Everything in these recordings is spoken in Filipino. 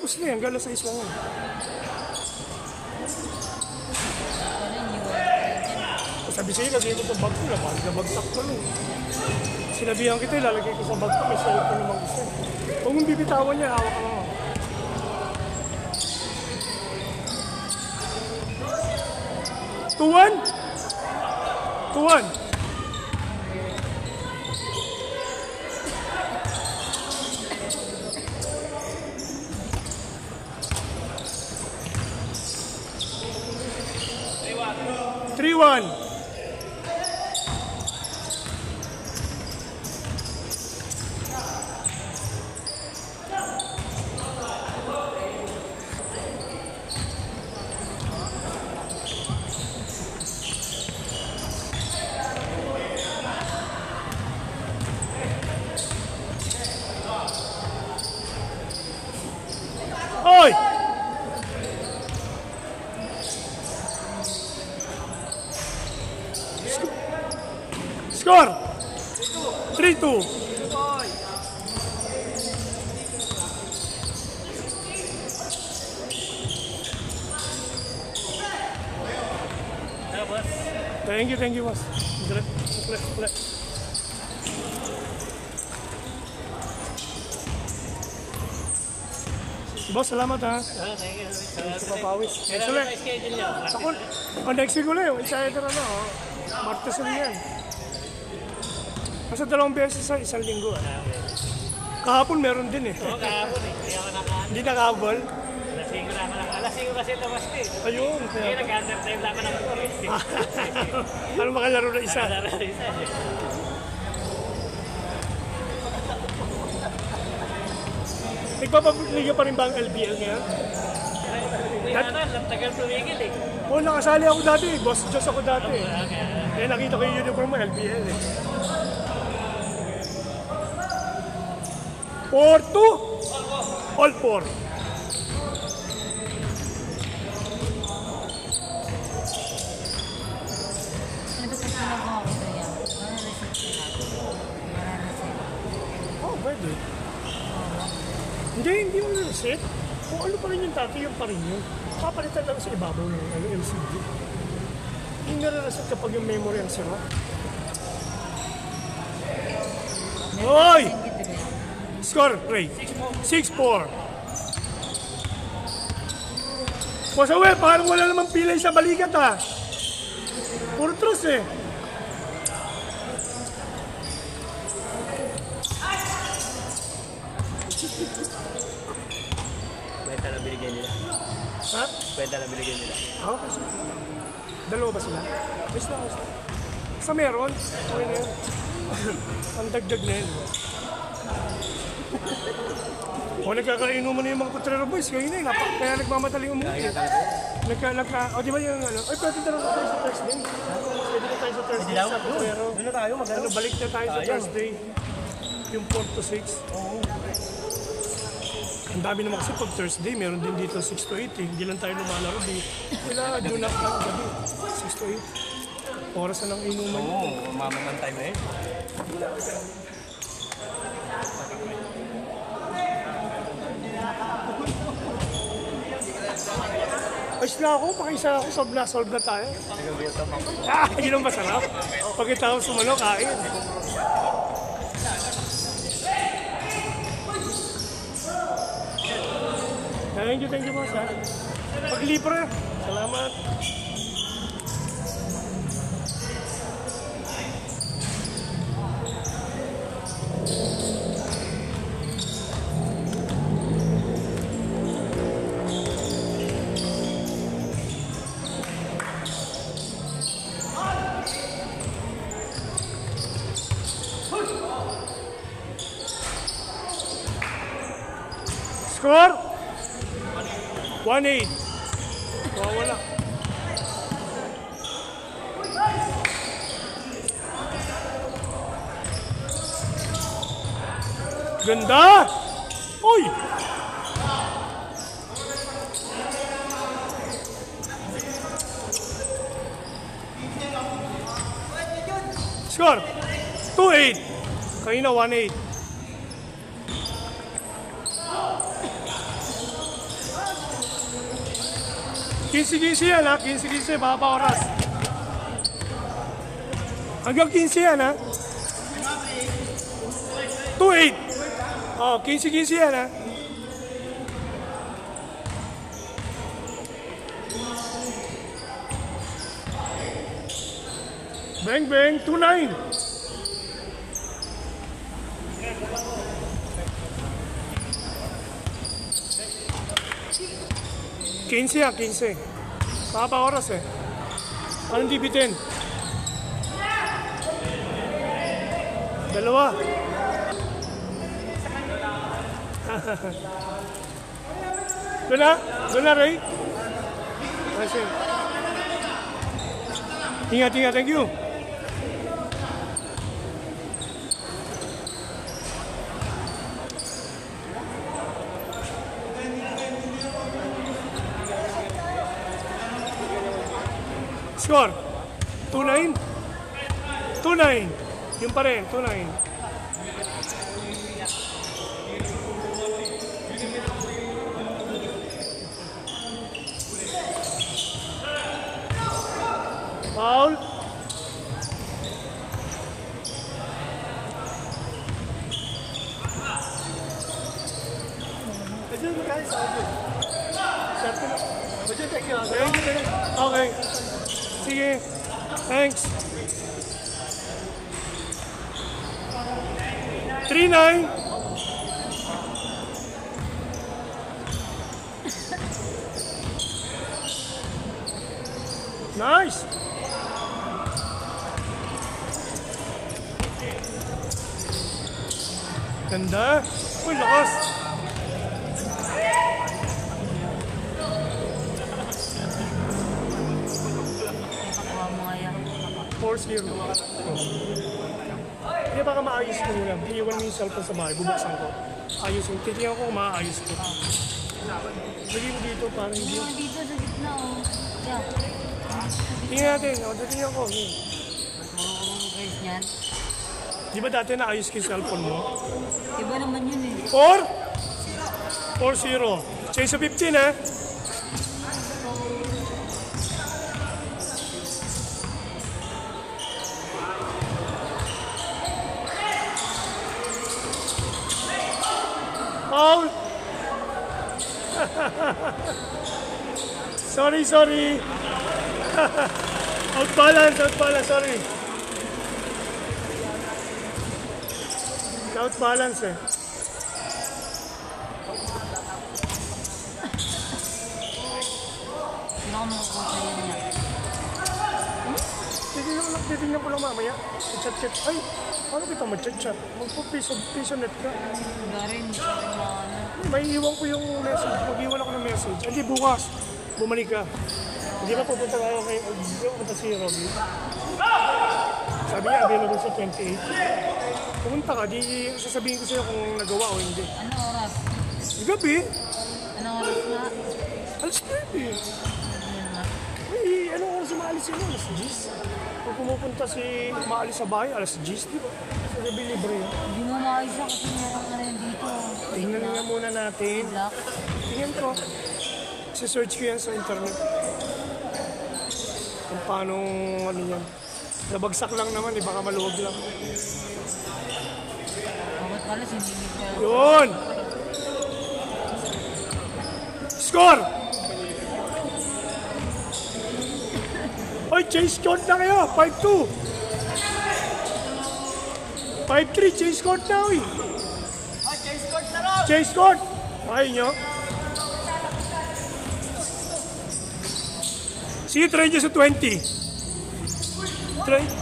Tapos na yan, gala sa isla nga. Sabi sa'yo, lagay ko sa bag ko, lapag na bagsak ko lang. Sinabihan kita, lalagay ko sa bag ko, may cellphone naman gusto. Huwag mong bibitawan niya, hawak ka naman. 2-1? 2-1. Three-one. Oy! Score! 3-2. Thank you, boss. Ulit. Boss, salamat ha. Thank you. Sa papawis. Next ulit. Schedule niyo. Ako, next week ulit. Insider Martes ulit yan. Basta 2 beses sa isang linggo. Kahapon meron din eh. Oo, kahapon eh. Kaya ako nakaano. Hindi nakabal. Alas 5 na ako lang. Alas 5 kasi labas eh. Ayun. Kaya nag-undertime lang ako ng 4 eh. Ano makalaro na isa? Nagpapaliga pa rin ba ang LBL ngayon? Tagal tumigil eh. Oo, nakasali ako dati. Boss Diyos ako dati. Okay. Kaya nakita ko yung uniform mo, LBL eh. 4-2? All 4. Oh, pwede. Hindi mo na-reset. Kung ano pa rin yung dati, yung pa rin yun. Papalitan lang sa ibabaw ng LCD. Hindi na-reset kapag yung memory ang sira. Hoy! Score, Ray. 6-4. Pasawe, parang wala namang pilay sa balikat ha. Puro trus eh. Kwenta na binigyan nila. Ha? Kwenta na binigyan nila. Oo, kasi. Dalawa ba sila? Basta. Sa meron. Okay na yun. Ang dagdag na yun. O nagkakainuman na yung mga Potrero Boys. Kaya nagmamadaling umuwi. Di ba yung ano? Ay, pwede na tayo sa Thursday. Pwede na tayo sa Thursday sa Potrero. Doon na tayo, Balik na tayo sa Thursday. Yung 4 to 6. Oo. Ang dami naman kasi pag Thursday, meron din dito 6 to 8 eh. Hindi lang tayo lumalaro di. Wala, doon na gabi. 6 to 8. Oras na ng inuman. Oo, mamamang time eh. Ayos na ako, pakiisa ako, solve na tayo. Yun ang masarap. Pagkatapos sumalo, kain. Thank you boss ha. Pag-libre. Salamat. Score? 1-8. Wala. Ganda! Uy! Score? 2-8. Kanina 1-8. 15-15 yan ha, 15-15, baka pa oras. Hanggang 15 yan ha. 2-8. Oh, 15-15 yan ha. Bang bang, 2-9. Quince yan, 15. Baka pa oras eh. Anong DP10? Dalawa. Doon na? Doon na, Ray? Kasi. Ingat, ingat. Thank you. Score. 2-9. 2-9. Yung pa rin, 2-9. Foul. Okay. Sige. Thanks. 3-9. Nice. Ganda. Uy, lakas. Force zero. Hindi baka maayos ko muna. Iiwan mo yung cellphone sa bahay. Bubuksan ko. Ayusin. Titingnan ko kung maayos ko. Lagay mo dito para hindi. Yung dito sa gitna, oh. Yeah. Tingnan natin. O, titingnan ko. Guys, yan. Di ba dati naayos ko yung cellphone mo? Iba naman yun eh. 4? 4-0. Change sa 15 eh. Foul! sorry. Outbalance, sorry. Outbalance eh. Hindi ako makukuha sa'yo niya. Titignan ko lang mamaya. Chat. Ay, paano kita mag-chat? Magpo-piso net ka. Wala rin, hindi ko rin maano. May iwan ko yung message. Mag-iwan ako ng message. Hindi, bukas. Bumalik ka. Hindi ba pupunta tayo kay pupunta si Robby? Sabi niya, available sa 28. Pumunta ka, di sasabihin ko sa'yo kung nagawa o hindi. Ano oras? Gabi, Ano oras na? alas 9 eh. Ano na? Ay, anong oras umaalis yun? Alas 10. Kung pumupunta umaalis sa bahay, alas 10, di ba? Sa gabi libre yun. Hindi mo maayos siya kasi meron ka rin dito. Tingnan nga muna natin. Black. Tingnan ko. Search ko yan sa internet. Kung paano, ano yan. Nabagsak lang naman, eh, baka maluwag lang. Bakit pala si Mimi ko? Yun! Score! Oy, change score na kayo! 5-2! 5-3, change score na, oy! Change score! Ayaw nyo? Sige, try nyo sa 20.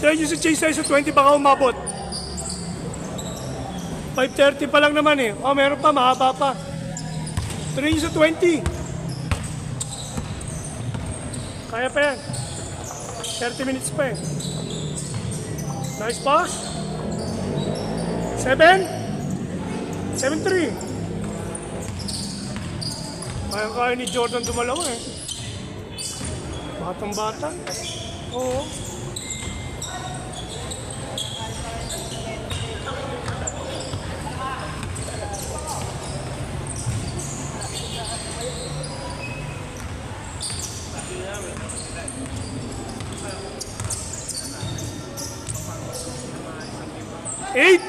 Try nyo sa change tayo sa 20, baka umabot. 5:30 pa lang naman eh. Oh, meron pa, mahaba pa. Try nyo sa 20. Kaya pa yan. 30 minutes pa eh. Nice pass. 7. 7-3. Kaya ni Jordan dumalawa eh. Batang bata. Oo. 8.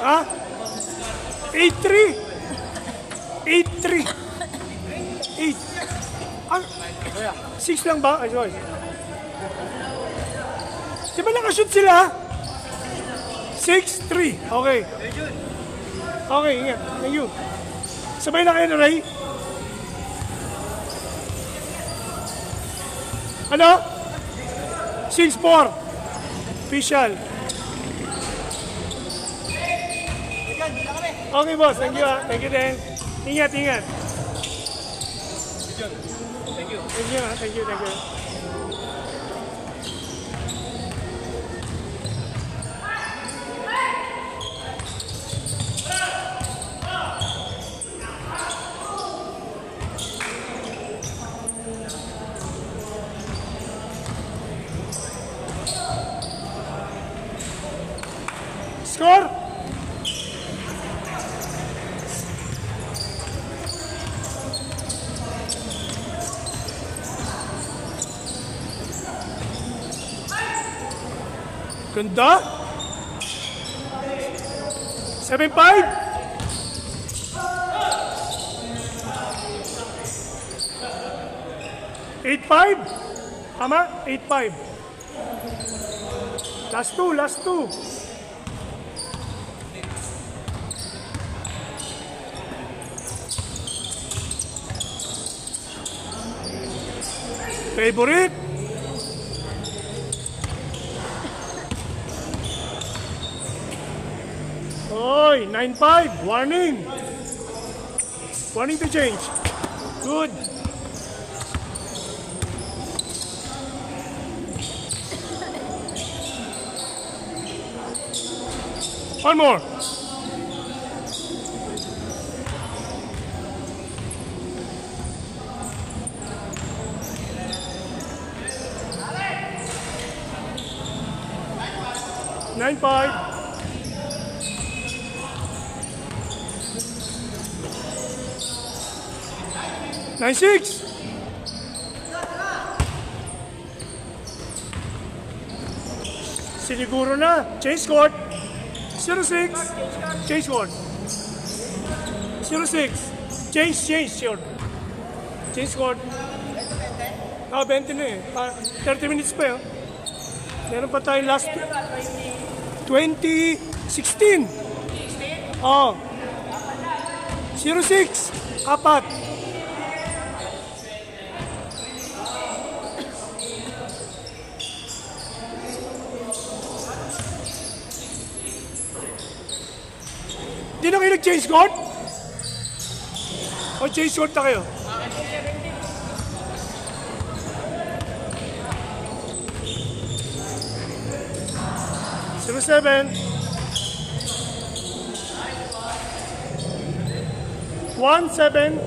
Ha? 8-3. 8-3. 8. Ah, 6 lang ba? Ay, sorry. Di ba nakashoot sila? 6-3. Okay. Okay, ingat. Thank you. Sabay na kayo na, Ray. Ano? 6-4. Official. Okay, boss. Thank you, ha. Thank you din. Ingat, ingat. Thank you. Thank you, ha. Thank you, thank you. Score? Ganda. 7-5. Eight five. Tama? 8-5. Last two, last two. Favorite. Oy, 9-5. Warning. Warning to change. Good. One more. Nine five. Nine six. Siniguro na. Change court. 06. Change court. 06. Change court. Change court. 20 na eh. 30 minutes pa yun. Meron pa tayo last 2016. Oh. 06. Apat. Di na kayo nag-change court? O change court na kayo? Zero 7. 1-7.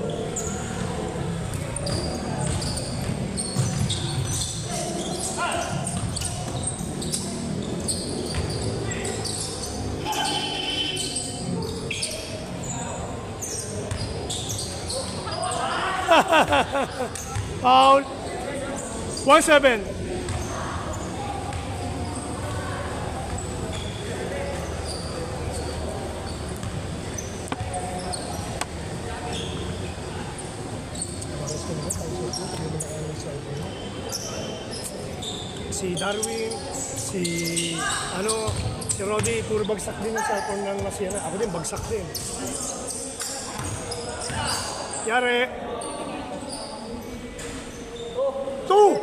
Foul. 1-7. Si Darwin, si Roddy, puro bagsak din yung cellphone ng Masiana. Ako din, bagsak din. Yare. 2.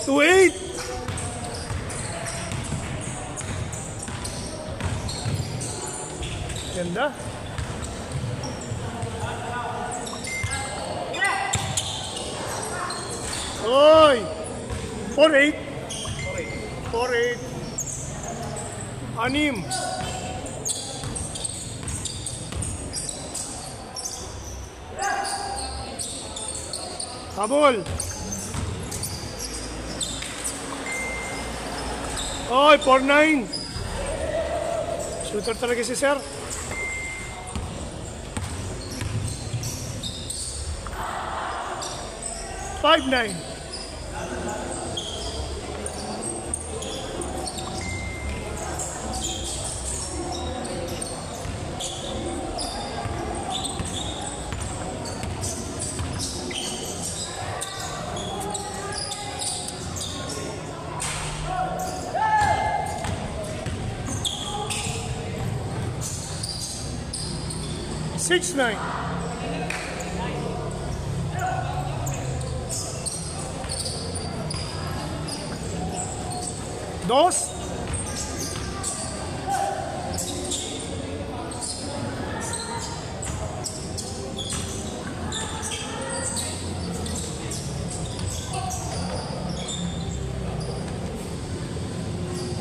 To 8. Ganda. Oy! 4-8. 4-8. Anim. Habol. Oy, 4-9. Shooter talaga si Sir. 5-9. Six nine. Dos.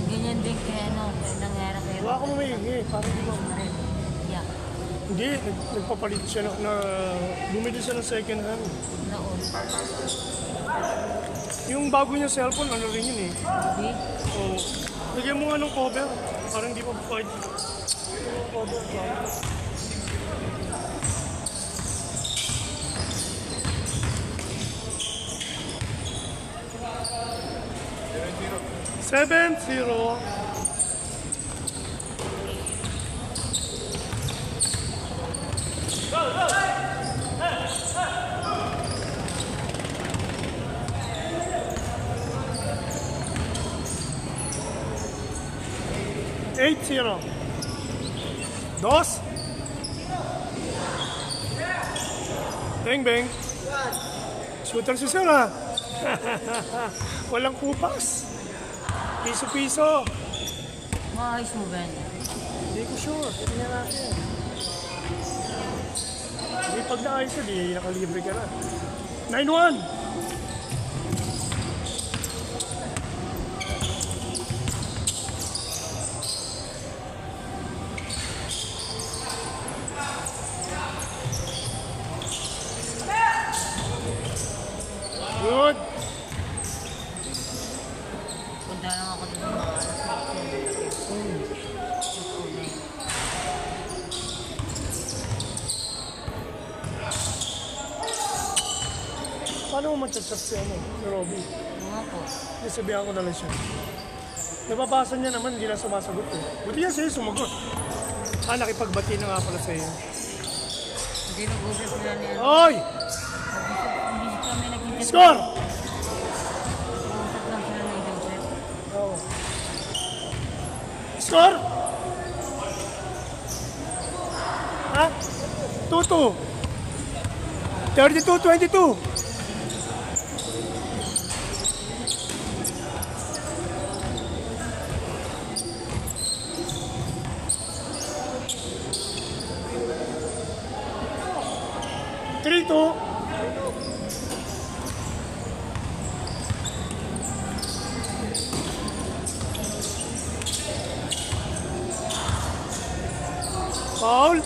Ganyan din kaya kaya nangyari kayo. Wala akong mahingi. Parang di ba? Yeah. Hindi, nagpapalit siya na bumili siya ng second hand. Naon. Yung bago niya cellphone, ano rin yun eh. Hindi. Oh, lagyan mo nga ng cover. Parang di pa pwede. Cover ka. Seven, zero. Eight, zero. Dos. Bang, bang. Shooter si Sir, ha? Walang kupas. Piso-piso. Maayos mo ba yan? Hindi ko sure. Tingnan natin. Hindi pag naayos na, di nakalibre ka na. 9-1. Good. Punta lang ako doon mga alas 8. Paano mo matchat si Robby? Mga po. Hindi, sabihan ko na lang siya. Nababasa niya naman, hindi na sumasagot eh. Buti yan sa'yo sumagot. Nakipagbati na nga pala sa'yo. Hindi nag-usap sila niya. Oy! Hindi kami nagkita. Score! Nag-usap lang sila ni Joseph. Oh. Score? Ha? 2-2. 32-22. Three, two. Foul.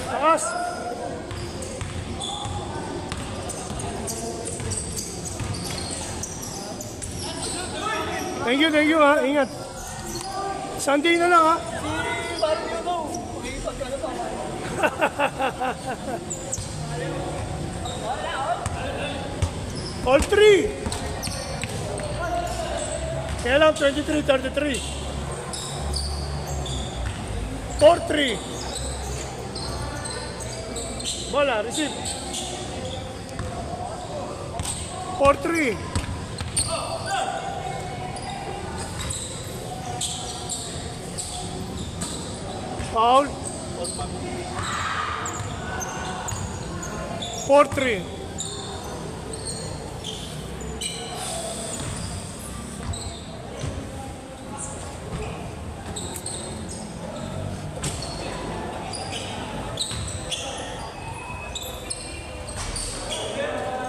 Takas. Thank you ha. Ingat. Sunday na lang ha. All three. Kaya lang 23-33. 4-3. Bola, receive. 4-3. Foul. 4-3.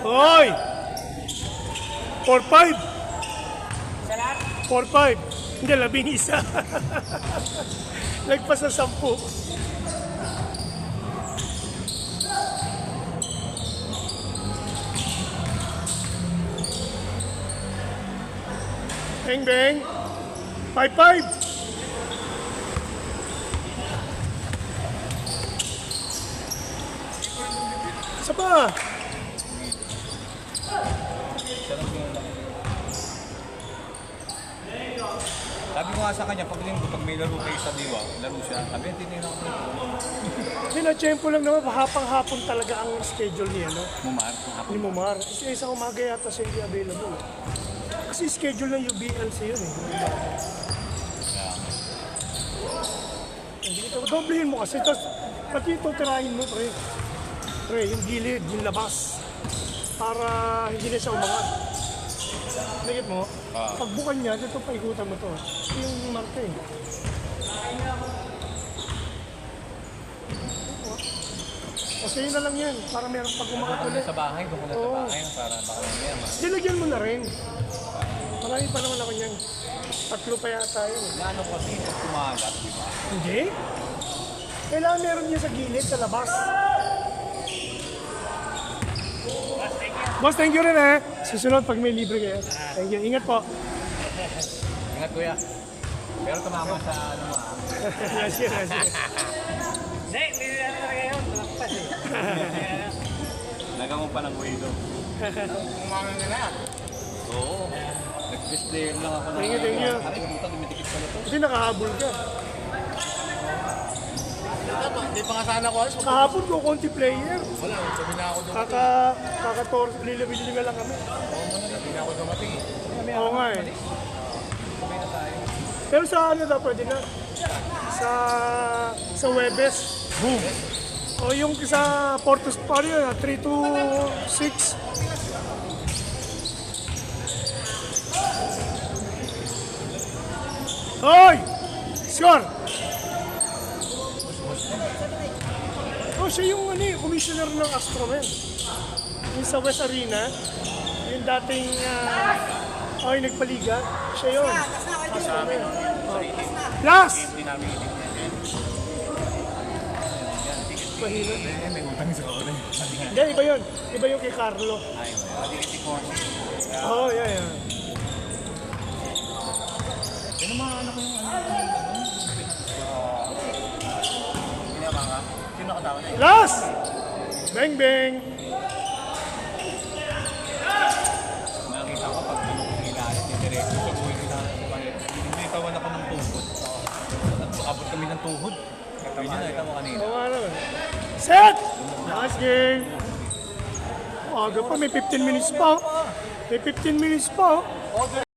Hoy! 4-5. 4-5. Hindi, 11. Lagpas sa 10. Bang bang. 5-5. Isa pa. Sabi ko nga sa kanya, pag may laro kayo sa Diwa, laro siya. Sabi, hindi na ako. Sinatsyempo lang naman, hapang-hapon talaga ang schedule niya, no? Mumar. Ni Mumar. Kasi isang umaga yata siya hindi available. Kasi schedule ng UBLC yun eh. Hindi ito, doblehin mo kasi. Tapos, pati ito tirahin mo, pre. Pre, yung gilid, yung labas. Para hindi na siya umangat. Nagit mo? Pagbukan niya, dito paikutan mo to. Ito yung marka eh. Kasi yun na lang yan, para meron pag umangat ulit. Sa bahay, doon ko na sa bahay, para baka mamaya Dilagyan mo na rin. Marami pa naman ako niyan. 3 pa yata yun. Naano kasi pag kumalat, di ba? Hindi. Kailangan meron niya sa gilid, sa labas. Boss, thank you rin eh. Susunod pag may libre kayo. Thank you. Ingat po. Ingat kuya. Pero tumama sa ano mo Yes, yes, yes. Hindi, hindi na talaga yun. Malakpas eh. Nagamong pa ng kuya. Umangan ka na. Oo. Nag-best day lang ako Thank you, thank you. Aray, pumunta, dumitikit pala to. Kasi nakahabol ka. Hindi pa nga sana ko alis. Kahapon ko, konti player. Wala, sabi na ako doon. Kaka-tor, lilibili lang kami. Hindi na ako dumating eh. Oo nga eh. Pero sa ano daw, pwede na? Sa Webes. Boom. O yung sa Portus Pario, 3 to 6. Hoy! Score! Oh, siya yung ano, commissioner ng Astromen. Yung sa West Arena, yung dating yung nagpaliga, siya yun. Astromen. Oh. Plus! Mahina. May utang sa ako rin. Hindi, iba yun. Iba yung kay Carlo. Ay, madikitik ko. Oo, oh, yeah. Ano mga ano ko yung ano? Ginawa ka? Sino nakatawa na yun? Last! Bang, bang! Nakita ko pag ano kong ilalit ni Direk. Sa buhay nila. Binitawan ako ng tuhod. Abot kami ng tuhod. Yun yun, nakita mo kanina. Oo nga naman. Set! Nice game! Aga pa, may 15 minutes pa. May 15 minutes pa.